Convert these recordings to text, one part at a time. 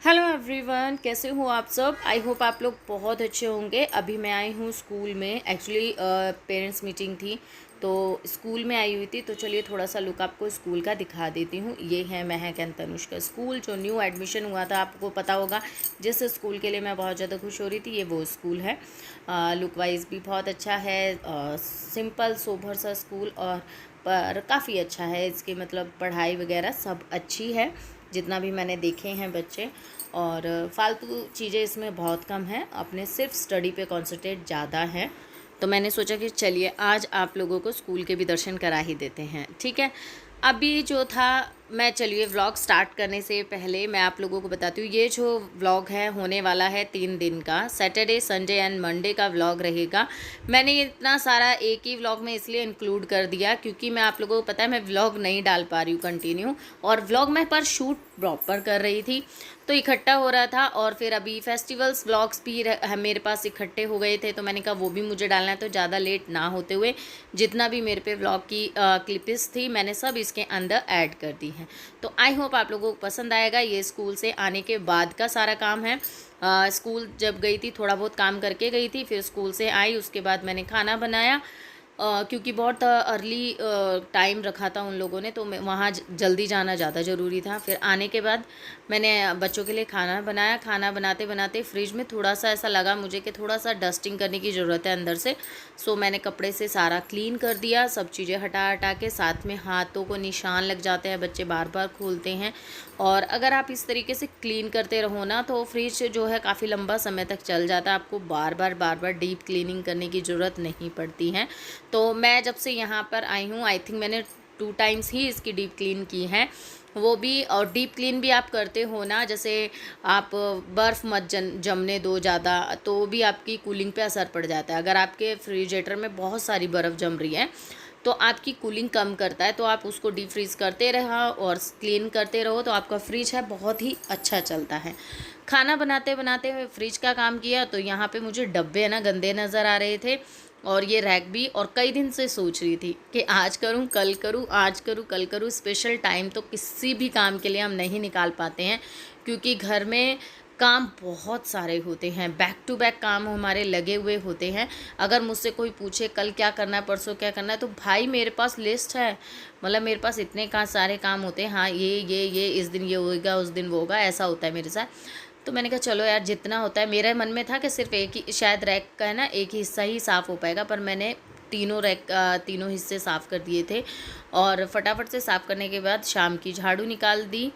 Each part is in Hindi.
हेलो एवरीवन, कैसे हो आप सब। आई होप आप लोग बहुत अच्छे होंगे। अभी मैं आई हूँ स्कूल में। एक्चुअली पेरेंट्स मीटिंग थी तो स्कूल में आई हुई थी। तो चलिए थोड़ा सा लुक आपको स्कूल का दिखा देती हूँ। ये है महक एंड तनुष का स्कूल, जो न्यू एडमिशन हुआ था। आपको पता होगा जिस स्कूल के लिए मैं बहुत ज़्यादा खुश हो रही थी, ये वो स्कूल है। लुक वाइज भी बहुत अच्छा है। सिंपल सोबर सा स्कूल, और पर काफ़ी अच्छा है। इसकी मतलब पढ़ाई वगैरह सब अच्छी है, जितना भी मैंने देखे हैं बच्चे। और फालतू चीज़ें इसमें बहुत कम हैं, अपने सिर्फ स्टडी पे कॉन्सेंट्रेट ज़्यादा है। तो मैंने सोचा कि चलिए आज आप लोगों को स्कूल के भी दर्शन करा ही देते हैं, ठीक है। अभी जो था, मैं चलिए व्लॉग स्टार्ट करने से पहले मैं आप लोगों को बताती हूँ। ये जो व्लॉग है होने वाला है 3 दिन का, सैटरडे संडे एंड मंडे का व्लॉग रहेगा। मैंने ये इतना सारा एक ही व्लॉग में इसलिए इंक्लूड कर दिया क्योंकि मैं आप लोगों को पता है मैं व्लॉग नहीं डाल पा रही हूँ कंटिन्यू, और व्लॉग मैं पर शूट प्रॉपर कर रही थी तो इकट्ठा हो रहा था। और फिर अभी फेस्टिवल्स व्लॉग्स भी मेरे पास इकट्ठे हो गए थे, तो मैंने कहा वो भी मुझे डालना है। तो ज़्यादा लेट ना होते हुए जितना भी मेरे पे व्लॉग की क्लिप्स थी मैंने सब इसके अंदर ऐड कर दी हैं। तो आई होप आप लोगों को पसंद आएगा। ये स्कूल से आने के बाद का सारा काम है। स्कूल जब गई थी थोड़ा बहुत काम करके गई थी, फिर स्कूल से आई, उसके बाद मैंने खाना बनाया। क्योंकि बहुत अर्ली टाइम रखा था उन लोगों ने, तो मैं वहाँ जल्दी जाना ज़्यादा ज़रूरी था। फिर आने के बाद मैंने बच्चों के लिए खाना बनाया। खाना बनाते बनाते फ्रिज में थोड़ा सा ऐसा लगा मुझे कि थोड़ा सा डस्टिंग करने की ज़रूरत है अंदर से। सो मैंने कपड़े से सारा क्लीन कर दिया, सब चीज़ें हटा हटा के। साथ में हाथों को निशान लग जाते हैं, बच्चे बार बार खोलते हैं। और अगर आप इस तरीके से क्लीन करते रहो ना तो फ्रिज जो है काफ़ी लंबा समय तक चल जाता है। आपको बार बार डीप क्लीनिंग करने की ज़रूरत नहीं पड़ती है। तो मैं जब से यहाँ पर आई हूँ, आई थिंक मैंने 2 टाइम्स ही इसकी डीप क्लीन की है। वो भी, और डीप क्लीन भी आप करते हो ना, जैसे आप बर्फ़ मत जमने दो ज़्यादा, तो भी आपकी कूलिंग पे असर पड़ जाता है। अगर आपके रेफ्रिजरेटर में बहुत सारी बर्फ़ जम रही है तो आपकी कूलिंग कम करता है। तो आप उसको डीप फ्रीज़ करते रहो और क्लीन करते रहो तो आपका फ्रिज है बहुत ही अच्छा चलता है। खाना बनाते बनाते फ्रिज का काम किया तो यहाँ पे मुझे डब्बे ना गंदे नज़र आ रहे थे, और ये रैक भी। और कई दिन से सोच रही थी कि आज करूं कल करूं, आज करूं कल करूं। स्पेशल टाइम तो किसी भी काम के लिए हम नहीं निकाल पाते हैं, क्योंकि घर में काम बहुत सारे होते हैं, बैक टू बैक काम हमारे लगे हुए होते हैं। अगर मुझसे कोई पूछे कल क्या करना है, परसों क्या करना है, तो भाई मेरे पास लिस्ट है। मतलब मेरे पास इतने सारे काम होते हैं। हाँ, ये इस दिन ये होगा, उस दिन वो होगा, ऐसा होता है मेरे साथ। तो मैंने कहा चलो यार, जितना होता है। मेरे मन में था कि सिर्फ एक ही शायद रैक का है ना, एक ही हिस्सा ही साफ़ हो पाएगा, पर मैंने तीनों हिस्से साफ़ कर दिए थे। और फटाफट से साफ़ करने के बाद शाम की झाड़ू निकाल दी।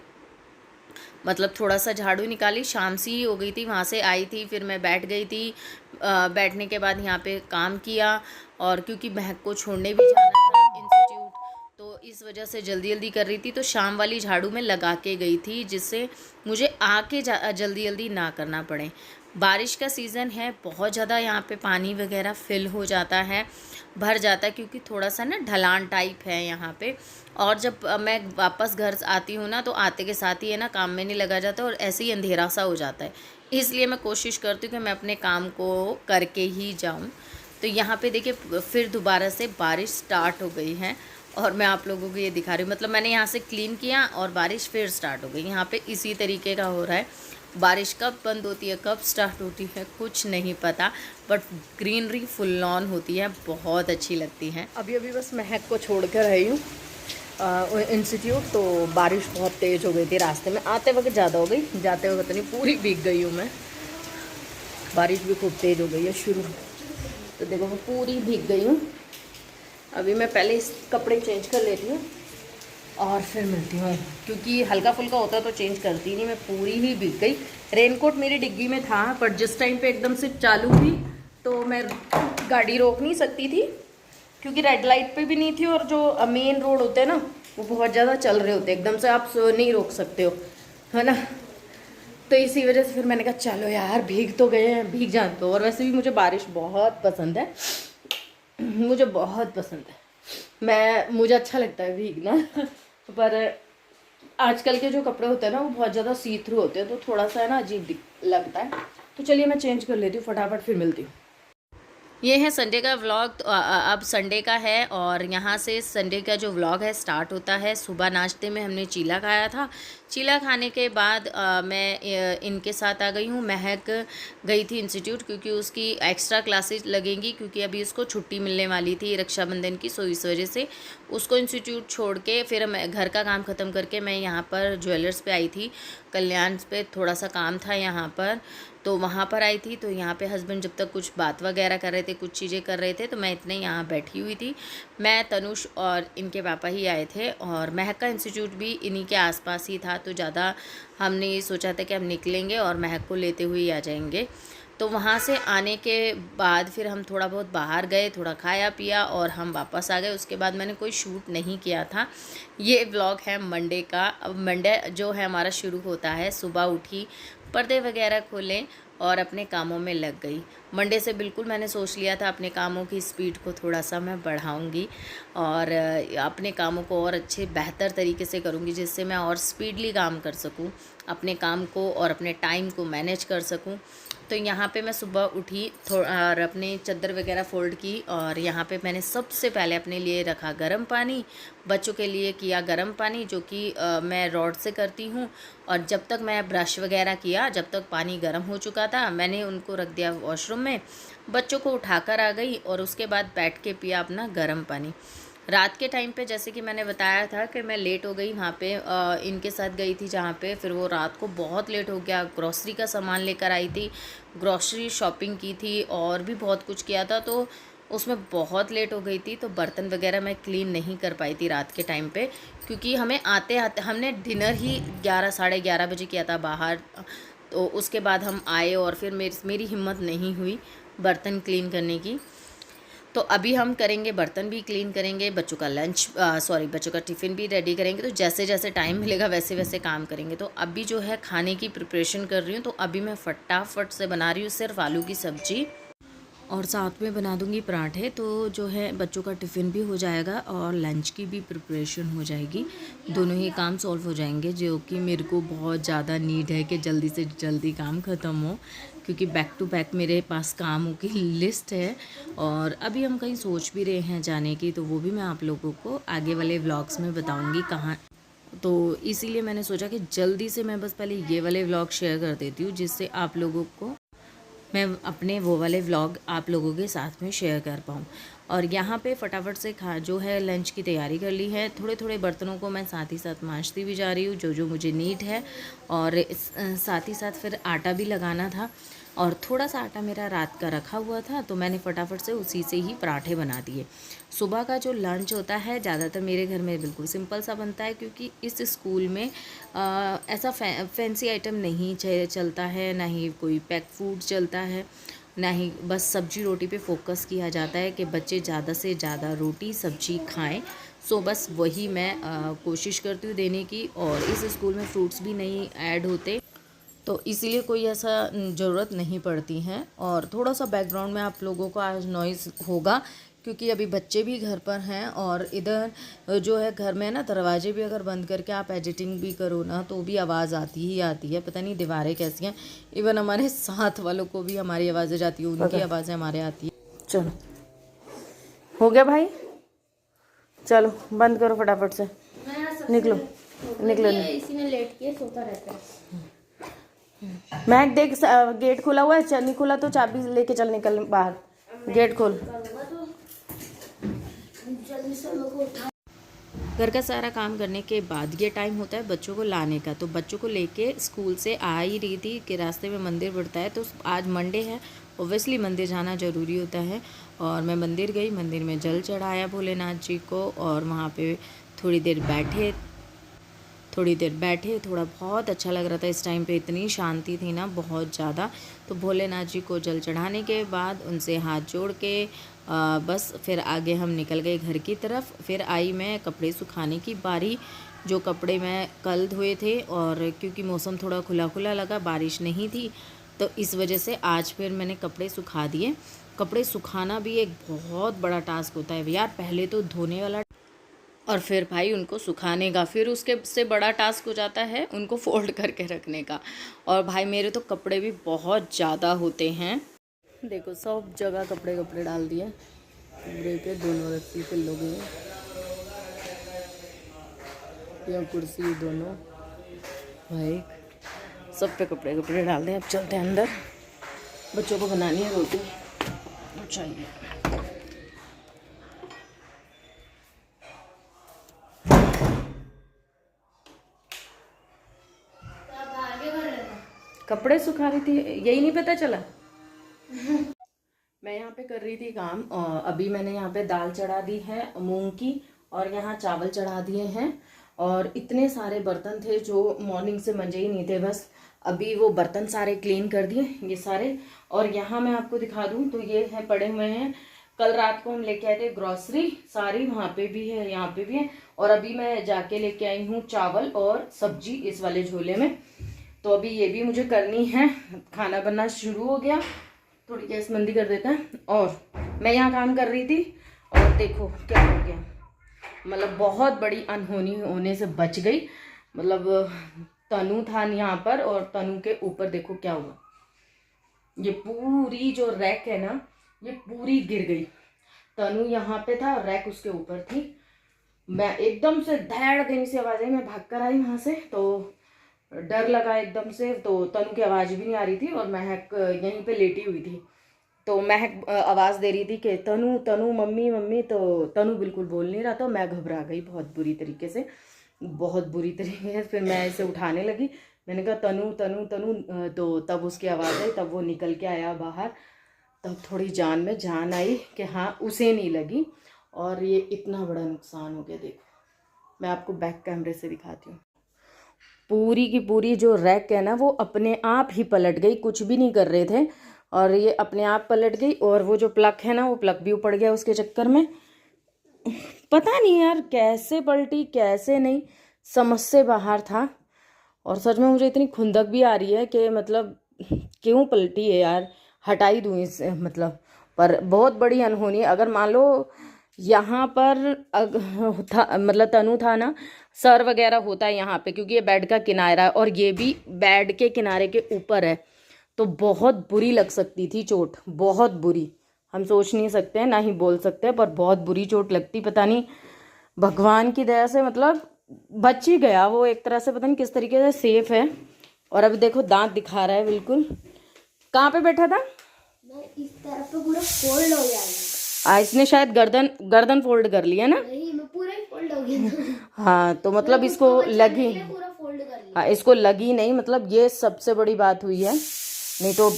मतलब थोड़ा सा झाड़ू निकाली, शाम सी हो गई थी, वहाँ से आई थी, फिर मैं बैठ गई थी। बैठने के बाद यहाँ पे काम किया, और क्योंकि महक को छोड़ने भी जाना था इंस्टीट्यूट, तो इस वजह से जल्दी जल्दी कर रही थी। तो शाम वाली झाड़ू मैं लगा के गई थी, जिससे मुझे आके जल्दी जल्दी ना करना पड़े। बारिश का सीज़न है, बहुत ज़्यादा यहाँ पे पानी वगैरह फिल हो जाता है, भर जाता है, क्योंकि थोड़ा सा ना ढलान टाइप है यहाँ पे। और जब मैं वापस घर आती हूँ ना तो आते के साथ ही है ना काम में नहीं लगा जाता, और ऐसे ही अंधेरा सा हो जाता है। इसलिए मैं कोशिश करती हूँ कि मैं अपने काम को करके ही जाऊँ। तो यहाँ पे देखिए फिर दोबारा से बारिश स्टार्ट हो गई है, और मैं आप लोगों को ये दिखा रही हूँ। मतलब मैंने यहाँ से क्लीन किया और बारिश फिर स्टार्ट हो गई। यहाँ पे इसी तरीके का हो रहा है। बारिश कब बंद होती है, कब स्टार्ट होती है, कुछ नहीं पता, बट ग्रीनरी फुल ऑन होती है, बहुत अच्छी लगती है। अभी अभी बस महक को छोड़ कर आई हूँ इंस्टीट्यूट, तो बारिश बहुत तेज़ हो गई थी। रास्ते में आते वक्त ज़्यादा हो गई, जाते वक्त नहीं, पूरी भीग गई हूँ मैं। बारिश भी खूब तेज़ हो गई है शुरू, तो देखो मैं पूरी भीग गई हूँ। अभी मैं पहले इस कपड़े चेंज कर लेती हूँ और फिर मिलती हूँ, क्योंकि हल्का फुल्का होता तो चेंज करती नहीं। मैं पूरी ही भीग गई। रेनकोट मेरी डिग्गी में था, पर जिस टाइम पे एकदम से चालू हुई तो मैं गाड़ी रोक नहीं सकती थी, क्योंकि रेड लाइट पे भी नहीं थी, और जो मेन रोड होते हैं ना वो बहुत ज़्यादा चल रहे होते हैं, एकदम से आप नहीं रोक सकते हो, है ना। तो इसी वजह से फिर मैंने कहा चलो यार, भीग तो गए हैं, भीग जान। तो और वैसे भी मुझे बारिश बहुत पसंद है, मुझे बहुत पसंद है। मुझे अच्छा लगता है भीगना पर आजकल के जो कपड़े होते हैं ना वो बहुत ज़्यादा सी थ्रू होते हैं, तो थोड़ा सा है ना अजीब लगता है। तो चलिए मैं चेंज कर लेती हूँ फटाफट, फिर मिलती हूँ। ये है संडे का व्लॉग। तो अब संडे का है और यहाँ से संडे का जो व्लॉग है स्टार्ट होता है। सुबह नाश्ते में हमने चीला खाया था। चीला खाने के बाद मैं इनके साथ आ गई हूँ। महक गई थी इंस्टीट्यूट क्योंकि उसकी एक्स्ट्रा क्लासेस लगेंगी, क्योंकि अभी उसको छुट्टी मिलने वाली थी रक्षाबंधन की। सो इस वजह से उसको इंस्टीट्यूट छोड़ के फिर मैं घर का काम ख़त्म करके मैं यहाँ पर ज्वेलर्स पे आई थी। कल्याण पे थोड़ा सा काम था यहाँ पर, तो वहाँ पर आई थी। तो यहाँ पे हस्बैंड जब तक कुछ बात वगैरह कर रहे थे, कुछ चीज़ें कर रहे थे, तो मैं इतने यहाँ बैठी हुई थी। मैं, तनुष और इनके पापा ही आए थे और महक का इंस्टीट्यूट भी इन्हीं के आसपास ही था, तो ज़्यादा हमने ये सोचा था कि हम निकलेंगे और महक को लेते हुए आ जाएंगे। तो वहाँ से आने के बाद फिर हम थोड़ा बहुत बाहर गए, थोड़ा खाया पिया और हम वापस आ गए। उसके बाद मैंने कोई शूट नहीं किया था। ये व्लॉग है मंडे का। अब मंडे जो है हमारा शुरू होता है, सुबह उठी, पर्दे वगैरह खोले और अपने कामों में लग गई। मंडे से बिल्कुल मैंने सोच लिया था अपने कामों की स्पीड को थोड़ा सा मैं बढ़ाऊंगी और अपने कामों को और अच्छे बेहतर तरीके से करूंगी, जिससे मैं और स्पीडली काम कर सकूं, अपने काम को और अपने टाइम को मैनेज कर सकूं। तो यहाँ पे मैं सुबह उठी और अपने चादर वगैरह फ़ोल्ड की और यहाँ पे मैंने सबसे पहले अपने लिए रखा गर्म पानी, बच्चों के लिए किया गर्म पानी, जो कि मैं रॉड से करती हूँ। और जब तक मैं ब्रश वगैरह किया, जब तक पानी गर्म हो चुका था, मैंने उनको रख दिया वॉशरूम में, बच्चों को उठाकर आ गई और उसके बाद बैठ के पिया अपना गर्म पानी। रात के टाइम पे जैसे कि मैंने बताया था कि मैं लेट हो गई वहाँ पे, इनके साथ गई थी जहाँ पे, फिर वो रात को बहुत लेट हो गया। ग्रॉसरी का सामान लेकर आई थी, ग्रॉसरी शॉपिंग की थी और भी बहुत कुछ किया था, तो उसमें बहुत लेट हो गई थी। तो बर्तन वगैरह मैं क्लीन नहीं कर पाई थी रात के टाइम पे, क्योंकि हमें आते आते हमने डिनर ही 11 साढ़े 11 बजे किया था बाहर। तो उसके बाद हम आए और फिर मेरी हिम्मत नहीं हुई बर्तन क्लीन करने की। तो अभी हम करेंगे, बर्तन भी क्लीन करेंगे, बच्चों का बच्चों का टिफ़िन भी रेडी करेंगे। तो जैसे जैसे टाइम मिलेगा वैसे वैसे काम करेंगे। तो अभी जो है खाने की प्रिपरेशन कर रही हूँ। तो अभी मैं फटाफट से बना रही हूँ सिर्फ आलू की सब्ज़ी और साथ में बना दूंगी पराठे। तो जो है बच्चों का टिफ़िन भी हो जाएगा और लंच की भी प्रिपरेशन हो जाएगी। दोनों ही काम सॉल्व हो जाएंगे, जो कि मेरे को बहुत ज़्यादा नीड है कि जल्दी से जल्दी काम ख़त्म हो, क्योंकि बैक टू बैक मेरे पास कामों की लिस्ट है। और अभी हम कहीं सोच भी रहे हैं जाने की, तो वो भी मैं आप लोगों को आगे वाले व्लॉग्स में बताऊँगी कहाँ। तो इसीलिए मैंने सोचा कि जल्दी से मैं बस पहले ये वाले व्लॉग शेयर कर देती हूँ, जिससे आप लोगों को मैं अपने वो वाले व्लॉग आप लोगों के साथ में शेयर कर पाऊँ। और यहाँ पे फटाफट से जो है लंच की तैयारी कर ली है। थोड़े थोड़े बर्तनों को मैं साथ ही साथ मांजती भी जा रही हूँ, जो जो मुझे नीड है। और साथ ही साथ फिर आटा भी लगाना था और थोड़ा सा आटा मेरा रात का रखा हुआ था, तो मैंने फटाफट से उसी से ही पराठे बना दिए। सुबह का जो लंच होता है ज़्यादातर मेरे घर में बिल्कुल सिंपल सा बनता है, क्योंकि इस स्कूल में ऐसा फैंसी आइटम नहीं चलता है, ना ही कोई पैक फूड चलता है, ना ही बस सब्जी रोटी पे फोकस किया जाता है कि बच्चे ज़्यादा से ज़्यादा रोटी सब्जी खाएं। सो बस वही मैं कोशिश करती हूँ देने की। और इस स्कूल में फ्रूट्स भी नहीं ऐड होते, तो इसीलिए कोई ऐसा ज़रूरत नहीं पड़ती है। और थोड़ा सा बैकग्राउंड में आप लोगों को आज नॉइज़ होगा, क्योंकि अभी बच्चे भी घर पर हैं और इधर जो है घर में ना दरवाजे भी अगर बंद करके आप एडिटिंग भी करो ना, तो भी आवाज़ आती ही आती है। पता नहीं दीवारें कैसी हैं, इवन हमारे साथ वालों को भी हमारी आवाज़ें जाती हैं, उनकी आवाज़ें हमारे आती हैं। चलो हो गया भाई, चलो बंद करो फटाफट से, निकलो निकलो। इसी में लेट के सोता रहता है। मैं देख गेट खुला हुआ है, चल नहीं खुला तो चाबी लेके चल, निकल बाहर, गेट खोल। घर का सारा काम करने के बाद ये टाइम होता है बच्चों को लाने का। तो बच्चों को लेके स्कूल से आ ही रही थी कि रास्ते में मंदिर पड़ता है, तो आज मंडे है, ओब्वियसली मंदिर जाना ज़रूरी होता है। और मैं मंदिर गई, मंदिर में जल चढ़ाया भोलेनाथ जी को और वहाँ पे थोड़ी देर बैठे, थोड़ा बहुत अच्छा लग रहा था। इस टाइम पे इतनी शांति थी ना, बहुत ज़्यादा। तो भोलेनाथ जी को जल चढ़ाने के बाद उनसे हाथ जोड़ के बस फिर आगे हम निकल गए घर की तरफ। फिर आई मैं कपड़े सुखाने की बारी। जो कपड़े मैं कल धोए थे, और क्योंकि मौसम थोड़ा खुला खुला लगा, बारिश नहीं थी, तो इस वजह से आज फिर मैंने कपड़े सुखा दिए। कपड़े सुखाना भी एक बहुत बड़ा टास्क होता है यार। पहले तो धोने वाला और फिर भाई उनको सुखाने का, फिर उसके से बड़ा टास्क हो जाता है उनको फोल्ड करके रखने का। और भाई मेरे तो कपड़े भी बहुत ज़्यादा होते हैं। देखो सब जगह कपड़े कपड़े डाल दिए पूरे के, दोनों रस्सी पे लोग हैं, या कुर्सी दोनों भाई सब पे कपड़े कपड़े डाल दें। अब चलते हैं अंदर, बच्चों को बनानी है रोटी चाहिए। कपड़े सुखा रही थी, यही नहीं पता चला। मैं यहाँ पे कर रही थी काम। अभी मैंने यहाँ पे दाल चढ़ा दी है मूंग की, और यहाँ चावल चढ़ा दिए हैं। और इतने सारे बर्तन थे जो मॉर्निंग से मंजे ही नहीं थे, बस अभी वो बर्तन सारे क्लीन कर दिए ये सारे। और यहाँ मैं आपको दिखा दूँ तो ये है पड़े हुए हैं, कल रात को हम लेके आए थे ग्रॉसरी सारी, वहाँ पे भी है यहाँ पे भी है। और अभी मैं जाके लेके आई हूँ चावल और सब्जी इस वाले झोले में। तो अभी ये भी मुझे करनी है। खाना बनना शुरू हो गया, थोड़ी गैस मंदी कर देते हैं। और मैं यहाँ काम कर रही थी और देखो क्या हो गया, मतलब बहुत बड़ी अनहोनी होने से बच गई। मतलब तनु था यहाँ पर और तनु के ऊपर देखो क्या हुआ, ये पूरी जो रैक है ना ये पूरी गिर गई। तनु यहाँ पे था और रैक उसके ऊपर थी। मैं एकदम से धैड़ देने से आवाज आई, मैं भाग कर आई वहां से, तो डर लगा एकदम से। तो तनु की आवाज भी नहीं आ रही थी और महक यहीं पे लेटी हुई थी। तो महक आवाज दे रही थी कि तनु तनु मम्मी मम्मी, तो तनु बिल्कुल बोल नहीं रहा था। मैं घबरा गई बहुत बुरी तरीके से, बहुत बुरी तरीके से। फिर मैं इसे उठाने लगी, मैंने कहा तनु तनु तनु, तो तब उसकी आवाज़ आई, तब वो निकल के आया बाहर। तब थोड़ी जान में जान आई कि हाँ उसे नहीं लगी। और ये इतना बड़ा नुकसान हो गया। देखो मैं आपको बैक कैमरे से दिखाती हूँ, पूरी की पूरी जो रैक है ना वो अपने आप ही पलट गई, कुछ भी नहीं कर रहे थे और ये अपने आप पलट गई। और वो जो प्लग है ना वो प्लग भी उपड़ गया उसके चक्कर में। पता नहीं यार कैसे पलटी कैसे नहीं, समझ से बाहर था। और सच में मुझे इतनी खुंदक भी आ रही है कि मतलब क्यों पलटी है यार, हटाई दूँ इस मतलब। पर बहुत बड़ी अनहोनी, अगर मान लो यहाँ पर था मतलब तनु था ना, सर वगैरह होता है यहाँ पे, क्योंकि ये बेड का किनारा है और ये भी बेड के किनारे के ऊपर है, तो बहुत बुरी लग सकती थी चोट, बहुत बुरी। हम सोच नहीं सकते हैं ना ही बोल सकते हैं, पर बहुत बुरी चोट लगती। पता नहीं भगवान की दया से मतलब बच ही गया वो एक तरह से, पता नहीं किस तरीके से सेफ है। और अभी देखो दांत दिखा रहा है बिल्कुल। कहाँ पे बैठा था? इस तरफ पे पूरा फोल्ड हो गया। इसने शायद गर्दन गर्दन फोल्ड कर लिया ना। नहीं, मैं पूरा ही फोल्ड हो गया। हाँ तो मतलब इसको लगी, पूरा फोल्ड कर लिया। हाँ इसको लगी नहीं, मतलब ये सबसे बड़ी बात हुई है। नहीं तो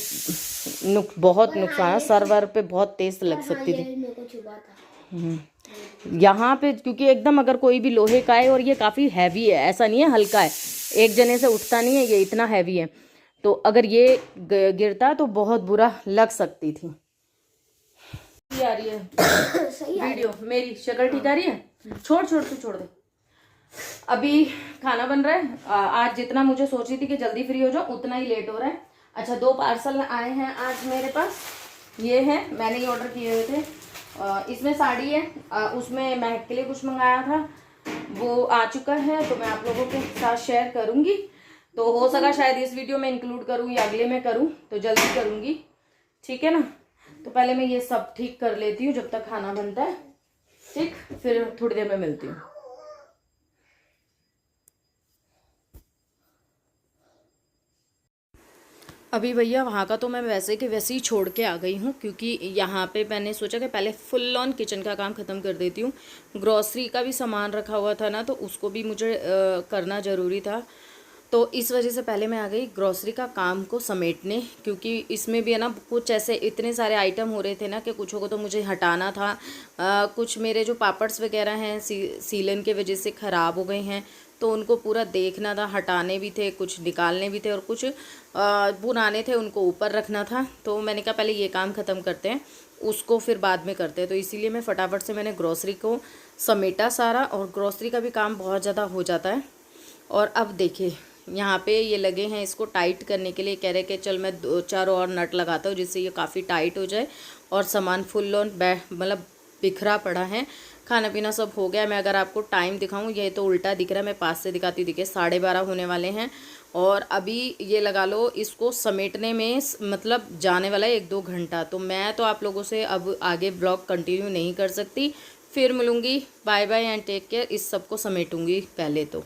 बहुत नुकसान है, सर्वर पे बहुत तेज लग सकती थी। मेरे को छुपा था यहाँ पे, क्योंकि एकदम अगर कोई भी लोहे का है और ये काफ़ी हैवी है, ऐसा नहीं है हल्का है, एक जने से उठता नहीं है, ये इतना हैवी है। तो अगर ये गिरता तो बहुत बुरा लग सकती थी। आ रही है सही वीडियो मेरी शक्ल ठीक आ रही है? छोड़ छोड़ तू छोड़ दे। अभी खाना बन रहा है। आज जितना मुझे सोच रही थी कि जल्दी फ्री हो जाओ उतना ही लेट हो रहा है। अच्छा 2 पार्सल आए हैं आज मेरे पास, ये है मैंने ये ऑर्डर किए हुए थे। इसमें साड़ी है, उसमें महक के लिए कुछ मंगाया था वो आ चुका है, तो मैं आप लोगों के साथ शेयर करूंगी। तो हो सका शायद इस वीडियो में इंक्लूड करूँ या अगले में करूँ, तो जल्दी करूँगी, ठीक है ना। तो पहले मैं ये सब ठीक कर लेती हूँ जब तक खाना बनता है, ठीक, फिर थोड़ी देर में मिलती हूँ। अभी भैया वहाँ का तो मैं वैसे कि वैसे ही छोड़ के आ गई हूँ, क्योंकि यहाँ पे मैंने सोचा कि पहले फुल ऑन किचन का काम ख़त्म कर देती हूँ। ग्रॉसरी का भी सामान रखा हुआ था ना, तो उसको भी मुझे करना ज़रूरी था। तो इस वजह से पहले मैं आ गई ग्रॉसरी का काम को समेटने, क्योंकि इसमें भी है ना कुछ ऐसे इतने सारे आइटम हो रहे थे ना कि कुछों को तो मुझे हटाना था। कुछ मेरे जो पापड्स वगैरह हैं सीलन के वजह से ख़राब हो गए हैं, तो उनको पूरा देखना था, हटाने भी थे, कुछ निकालने भी थे, और कुछ पुराने थे उनको ऊपर रखना था। तो मैंने कहा पहले ये काम ख़त्म करते हैं, उसको फिर बाद में करते हैं। तो इसीलिए मैं फटाफट से मैंने ग्रॉसरी को समेटा सारा, और ग्रॉसरी का भी काम बहुत ज़्यादा हो जाता है। और अब देखिए यहाँ पे ये लगे हैं इसको टाइट करने के लिए, कह रहे कि चल मैं 2-4 और नट लगाता हूँ जिससे ये काफ़ी टाइट हो जाए और सामान फुल ऑन मतलब बिखरा पड़ा है। खाना पीना सब हो गया। मैं अगर आपको टाइम दिखाऊं, ये तो उल्टा दिख रहा है, मैं पास से दिखाती हूँ। देखिए 12:30 होने वाले हैं और अभी ये लगा लो इसको समेटने में मतलब जाने वाला है 1-2 घंटा। तो मैं तो आप लोगों से अब आगे ब्लॉग कंटिन्यू नहीं कर सकती, फिर मिलूँगी। Bye bye and take care. इस सब को समेटूँगी पहले तो।